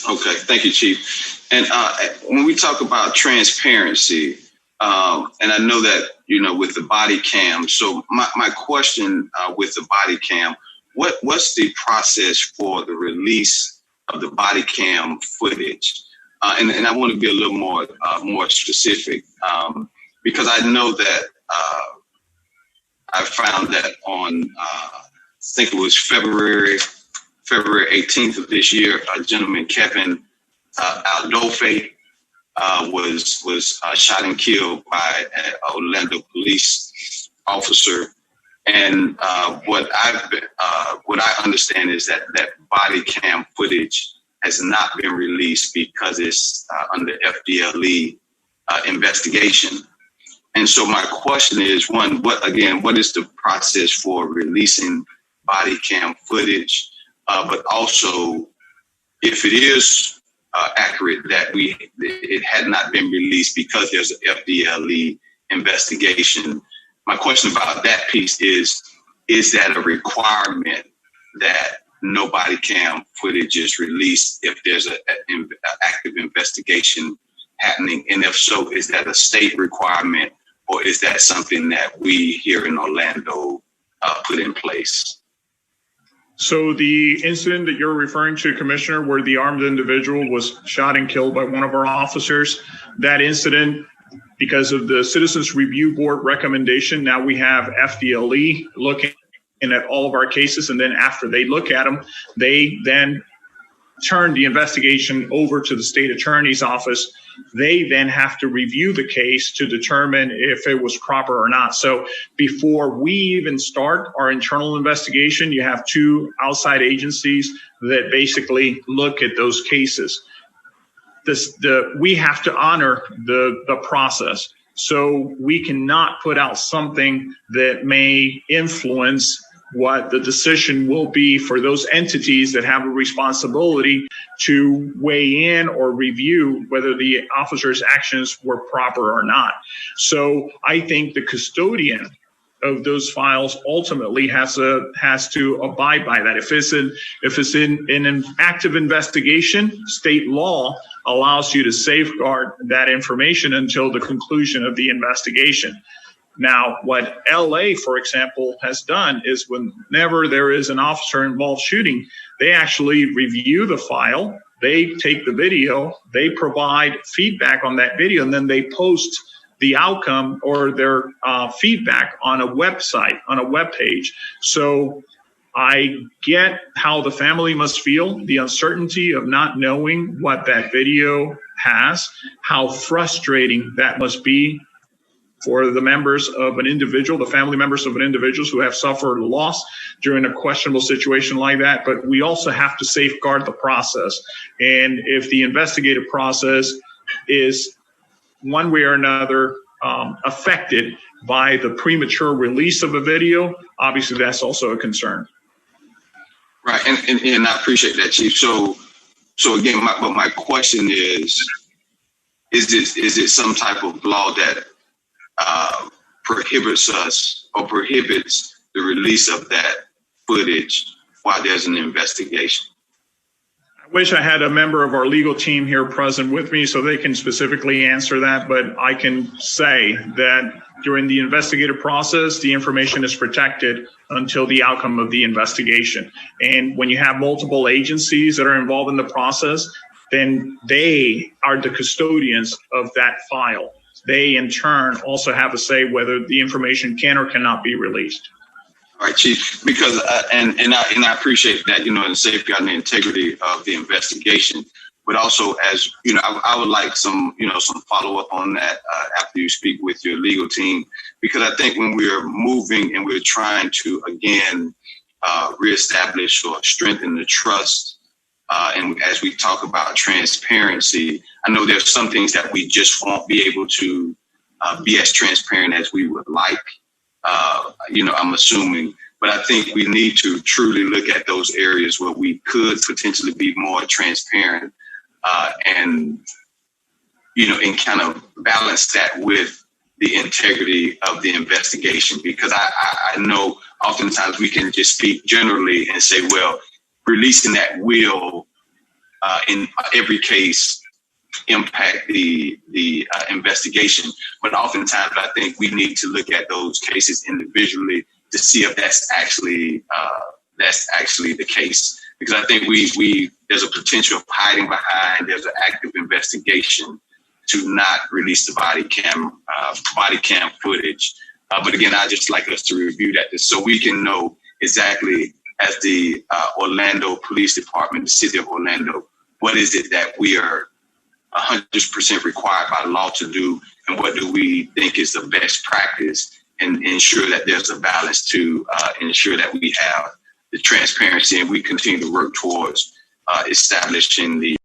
Okay, thank you, Chief. And when we talk about transparency, and I know that, with the body cam, so my question with the body cam, what's the process for the release of the body cam footage? And I want to be a little more specific, because I know that I found that on, I think it was February 18th of this year, a gentleman, Kevin Aldofe, was shot and killed by an Orlando police officer. And what I understand is that body cam footage has not been released because it's under FDLE investigation. And so my question is, one, what is the process for releasing body cam footage? But also, if it is accurate that it had not been released because there's an FDLE investigation, my question about that piece is that a requirement that no body cam footage is released if there's an active investigation happening? And if so, is that a state requirement, or is that something that we here in Orlando put in place? So the incident that you're referring to, Commissioner, where the armed individual was shot and killed by one of our officers, that incident, because of the Citizens Review Board recommendation, now we have FDLE looking at all of our cases. And then after they look at them, they then turn the investigation over to the state attorney's office. They then have to review the case to determine if it was proper or not. So before we even start our internal investigation, you have two outside agencies that basically look at those cases. We have to honor the process. So we cannot put out something that may influence what the decision will be for those entities that have a responsibility to weigh in or review whether the officer's actions were proper or not. So I think the custodian of those files ultimately has to abide by that. If it's in an active investigation, state law allows you to safeguard that information until the conclusion of the investigation. Now, what LA, for example, has done is whenever there is an officer involved shooting, they actually review the file, they take the video, they provide feedback on that video, and then they post the outcome or their feedback on a website, on a web page. So I get how the family must feel, the uncertainty of not knowing what that video has, how frustrating that must be for the members of an individual, the family members of an individual who have suffered loss during a questionable situation like that. But we also have to safeguard the process. And if the investigative process is one way or another affected by the premature release of a video, obviously that's also a concern. Right, and I appreciate that, Chief. So again, my question is it some type of law that prohibits us or prohibits the release of that footage while there's an investigation? I wish I had a member of our legal team here present with me so they can specifically answer that, but I can say that during the investigative process, the information is protected until the outcome of the investigation. And when you have multiple agencies that are involved in the process, then they are the custodians of that file. They, in turn, also have a say whether the information can or cannot be released. All right, Chief, because and I appreciate that, in safeguarding the integrity of the investigation, but also, as I would like some follow up on that after you speak with your legal team, because I think when we're moving and we're trying to again reestablish or strengthen the trust, and as we talk about transparency, I know there's some things that we just won't be able to be as transparent as we would like. I'm assuming, but I think we need to truly look at those areas where we could potentially be more transparent and kind of balance that with the integrity of the investigation, because I know oftentimes we can just speak generally and say, well, releasing that will in every case impact the investigation. But oftentimes, I think we need to look at those cases individually to see if that's actually the case. Because I think we there's a potential of hiding behind. There's an active investigation to not release the body cam footage. But again, I just like us to review that so we can know exactly, as the Orlando Police Department, the City of Orlando, what is it that we are 100% required by law to do, and what do we think is the best practice, and ensure that there's a balance to ensure that we have the transparency, and we continue to work towards establishing the